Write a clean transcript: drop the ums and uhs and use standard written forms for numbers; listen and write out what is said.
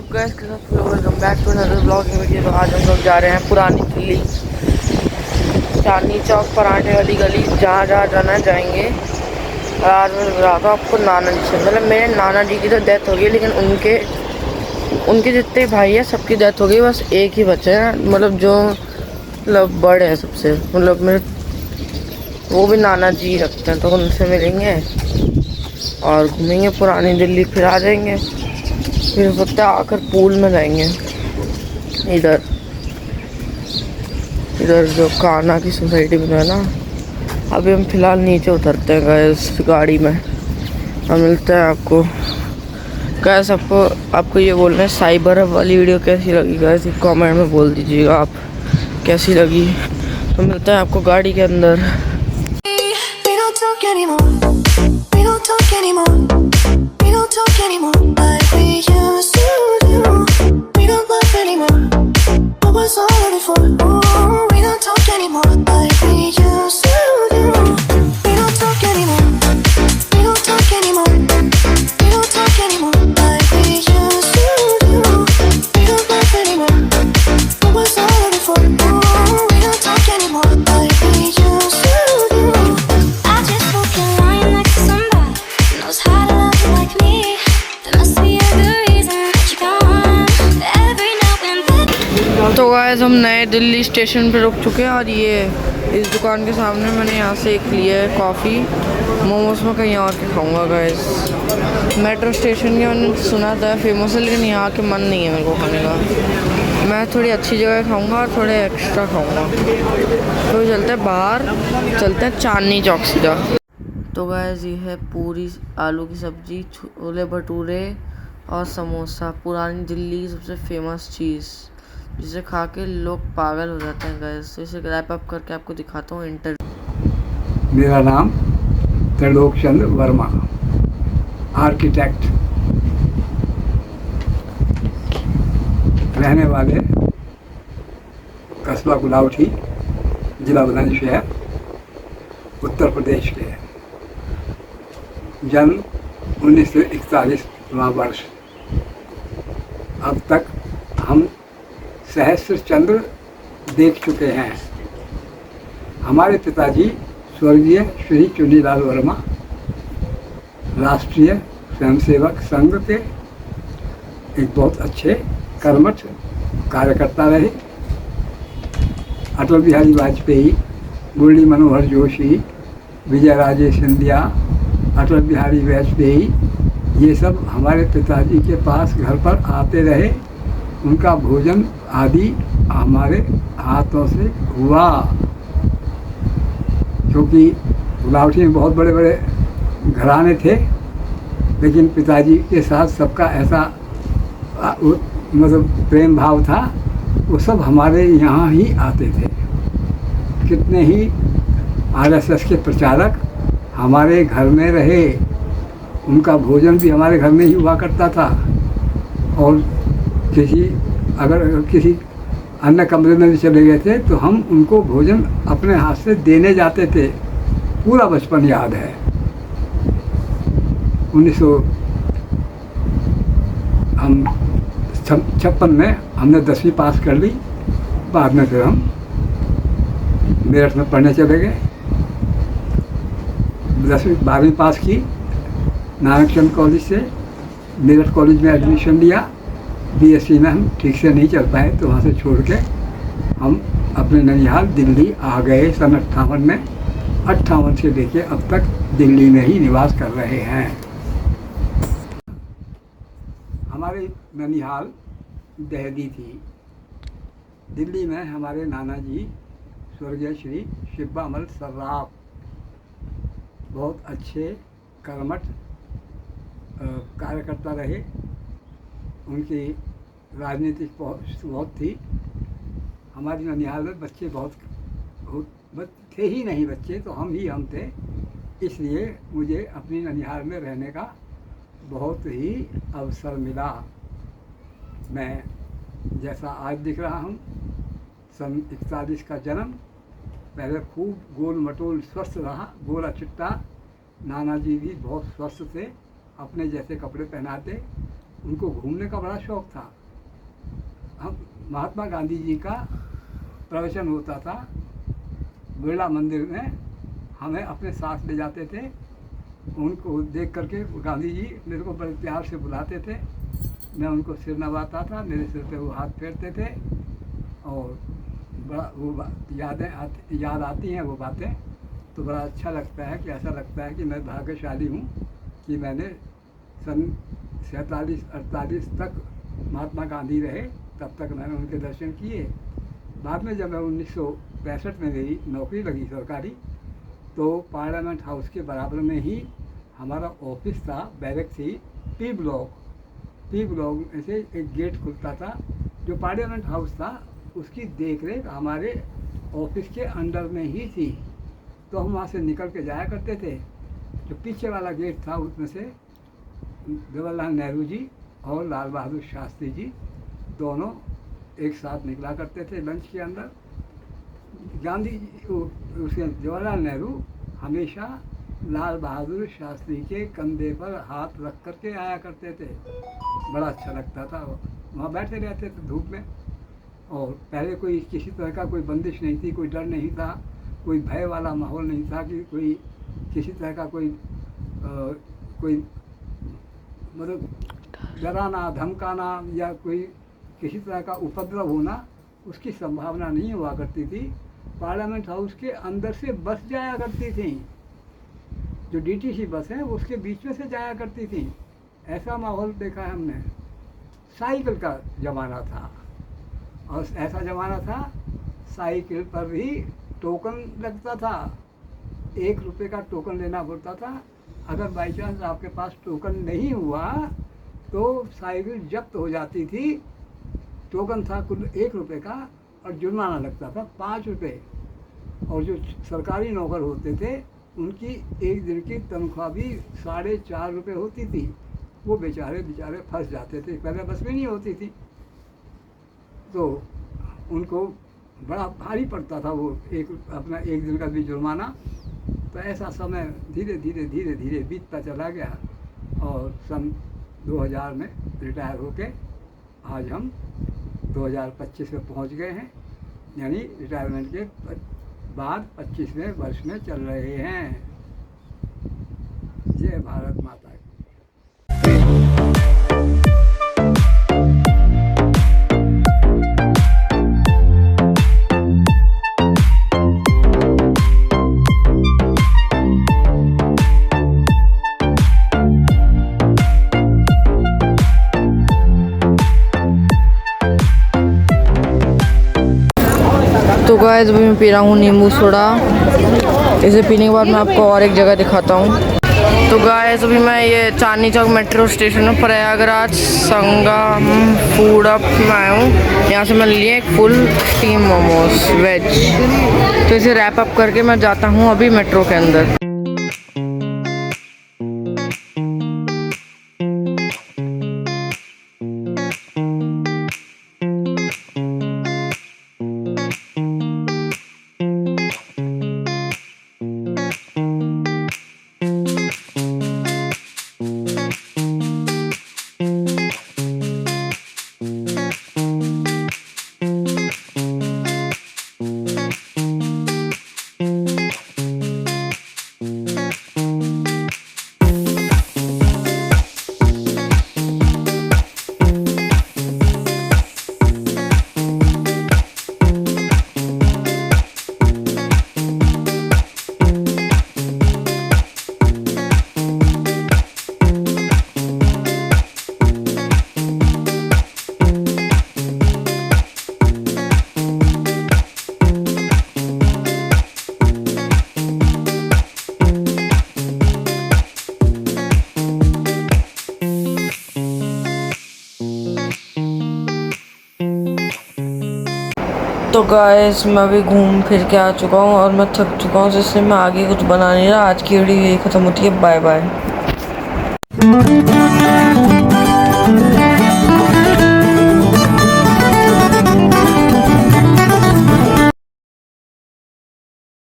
सब गाइस के साथ welcome back to another blogging video. तो आज हम लोग जा रहे हैं पुरानी दिल्ली, चांदनी चौक, पराठे वाली गली, जहाँ जहाँ जाना जाएंगे। और आज मैं बताता हूँ आपको नाना जी से, मतलब मेरे नाना जी की तो डेथ हो गई, लेकिन उनके जितने भाई हैं सबकी डेथ हो गई, बस एक ही बचे हैं, मतलब जो मतलब बड़े हैं सबसे, मतलब मेरे वो भी नाना जी रखते हैं। तो उनसे मिलेंगे और घूमेंगे पुरानी दिल्ली, फिर आ जाएंगे। फिर हो सकता है आकर पूल में जाएंगे, इधर इधर जो कान्हा की सोसाइटी में है ना। अभी हम फिलहाल नीचे उतरते हैं गैस गाड़ी में, हम मिलते हैं आपको। गैस आपको ये बोलना है, साइबर हब वाली वीडियो कैसी लगी गैस, कमेंट में बोल दीजिएगा आप कैसी लगी। तो मिलते हैं आपको गाड़ी के अंदर। तो गाइस हम नए दिल्ली स्टेशन पे रुक चुके हैं, और ये इस दुकान के सामने मैंने यहाँ से एक लिया है कॉफ़ी। मोमोज में कहीं और के खाऊंगा गाइस। मेट्रो स्टेशन के मैंने सुना था फेमस है, लेकिन यहाँ के मन नहीं है मेरे को खाने का। मैं थोड़ी अच्छी जगह खाऊंगा और थोड़े एक्स्ट्रा खाऊंगा। तो चलते हैं बाहर, चलते हैं चांदनी चौक सीधा। तो गाइस ये है पूरी आलू की सब्जी, छोले भटूरे और समोसा, पुरानी दिल्ली की सबसे फेमस चीज़, जिसे खा के लोग पागल हो जाते हैं गाइस। तो इसे रैप अप करके आपको दिखाता हूँ इंटरव्यू। मेरा नाम त्रिलोक चंद्र वर्मा, आर्किटेक्ट, रहने वाले कस्बा गुलावटी, जिला बुलंदशहर, उत्तर प्रदेश के। जन्म 1941वां वर्ष। अब तक हम सहस्त्र चंद्र देख चुके हैं। हमारे पिताजी स्वर्गीय श्री चुन्नीलाल वर्मा राष्ट्रीय स्वयंसेवक संघ के एक बहुत अच्छे कर्मठ कार्यकर्ता रहे। अटल बिहारी वाजपेयी, मुरली मनोहर जोशी, विजय राजे सिंधिया, अटल बिहारी वाजपेयी, ये सब हमारे पिताजी के पास घर पर आते रहे। उनका भोजन आदि हमारे हाथों से हुआ, क्योंकि गुलावटी में बहुत बड़े बड़े घराने थे, लेकिन पिताजी के साथ सबका ऐसा मतलब प्रेम भाव था। वो सब हमारे यहाँ ही आते थे। कितने ही आरएसएस के प्रचारक हमारे घर में रहे, उनका भोजन भी हमारे घर में ही हुआ करता था। और अगर किसी अन्य कमरे में भी चले गए थे तो हम उनको भोजन अपने हाथ से देने जाते थे। पूरा बचपन याद है। 1956 में हमने 10वीं पास कर ली। बाद में फिर हम मेरठ में पढ़ने चले गए। 12वीं पास की नानकचंद कॉलेज से, मेरठ कॉलेज में एडमिशन लिया। बीएससी में हम ठीक से नहीं चल पाए, तो वहाँ से छोड़ के हम अपने ननिहाल दिल्ली आ गए सन 58 में। 58 से लेके अब तक दिल्ली में ही निवास कर रहे हैं। हमारे ननिहाल दहली थी। दिल्ली में हमारे नाना जी स्वर्गीय श्री शिब्बामल सर्राफ बहुत अच्छे कर्मठ कार्यकर्ता रहे। उनकी राजनीतिक बहुत थी। हमारी ननिहाल में बच्चे बहुत थे ही नहीं, बच्चे तो हम थे। इसलिए मुझे अपनी ननिहाल में रहने का बहुत ही अवसर मिला। मैं जैसा आज दिख रहा हूँ, सन 41 का जन्म, पहले खूब गोल मटोल स्वस्थ रहा, गोला चिट्टा। नाना जी भी बहुत स्वस्थ थे, अपने जैसे कपड़े पहनाते, उनको घूमने का बड़ा शौक़ था। हम महात्मा गांधी जी का प्रवचन होता था बिरला मंदिर में, हमें अपने साथ ले जाते थे। उनको देख करके गांधी जी मेरे को बड़े प्यार से बुलाते थे, मैं उनको सिर नवाता था, मेरे सिर पे वो हाथ फेरते थे और बड़ा वो याद आती हैं वो बातें, तो बड़ा अच्छा लगता है कि ऐसा लगता है कि मैं भाग्यशाली हूँ कि मैंने सन 47-48 तक महात्मा गांधी रहे, तब तक मैंने उनके दर्शन किए। बाद में जब मैं 1965 में मेरी नौकरी लगी सरकारी, तो पार्लियामेंट हाउस के बराबर में ही हमारा ऑफिस था, बैरक थी, पी ब्लॉक में से एक गेट खुलता था। जो पार्लियामेंट हाउस था उसकी देखरेख हमारे ऑफिस के अंडर में ही थी, तो हम वहाँ से निकल के जाया करते थे। जो पीछे वाला गेट था उसमें से जवाहरलाल नेहरू जी और लाल बहादुर शास्त्री जी दोनों एक साथ निकला करते थे लंच के अंदर। गांधी उसके जवाहरलाल नेहरू हमेशा लाल बहादुर शास्त्री के कंधे पर हाथ रख करके आया करते थे, बड़ा अच्छा लगता था। वहाँ बैठे रहते थे धूप में, और पहले कोई किसी तरह का कोई बंदिश नहीं थी, कोई डर नहीं था, कोई भय वाला माहौल नहीं था कि कोई किसी तरह का कोई मतलब डराना धमकाना या कोई किसी तरह का उपद्रव होना, उसकी संभावना नहीं हुआ करती थी। पार्लियामेंट हाउस के अंदर से बस जाया करती थी, जो डीटीसी बस है उसके बीच में से जाया करती थी। ऐसा माहौल देखा है हमने। साइकिल का ज़माना था, और ऐसा ज़माना था साइकिल पर भी टोकन लगता था, 1 रुपये का टोकन लेना पड़ता था। अगर बाई चांस आपके पास टोकन नहीं हुआ तो साइकिल जब्त हो जाती थी। टोकन था कुल 1 रुपये का और जुर्माना लगता था 5 रुपये। और जो सरकारी नौकर होते थे उनकी एक दिन की तनख्वाह भी 4.5 रुपये होती थी। वो बेचारे फंस जाते थे, पहले बस में नहीं होती थी, तो उनको बड़ा भारी पड़ता था वो अपना 1 दिन का भी जुर्माना। तो ऐसा समय धीरे धीरे बीतता चला गया, और सन 2000 में रिटायर होके आज हम 2025 में पहुंच गए हैं, यानी रिटायरमेंट के बाद 25वें वर्ष में चल रहे हैं। जय भारत माता की। तो गाइस अभी मैं पी रहा हूँ नींबू सोडा। इसे पीने के बाद मैं आपको और एक जगह दिखाता हूँ। तो गाइस अभी मैं ये चांदनी चौक मेट्रो स्टेशन में प्रयागराज संगम फूड अप में आया हूँ। यहाँ से मैंने लिए एक फुल स्टीम मोमोज वेज। तो इसे रैप अप करके मैं जाता हूँ अभी मेट्रो के अंदर। तो गाइस मैं अभी घूम फिर के आ चुका हूँ और मैं थक चुका हूँ, जिससे मैं आगे कुछ बना नहीं रहा। आज की वीडियो यही ख़त्म होती है। Bye bye.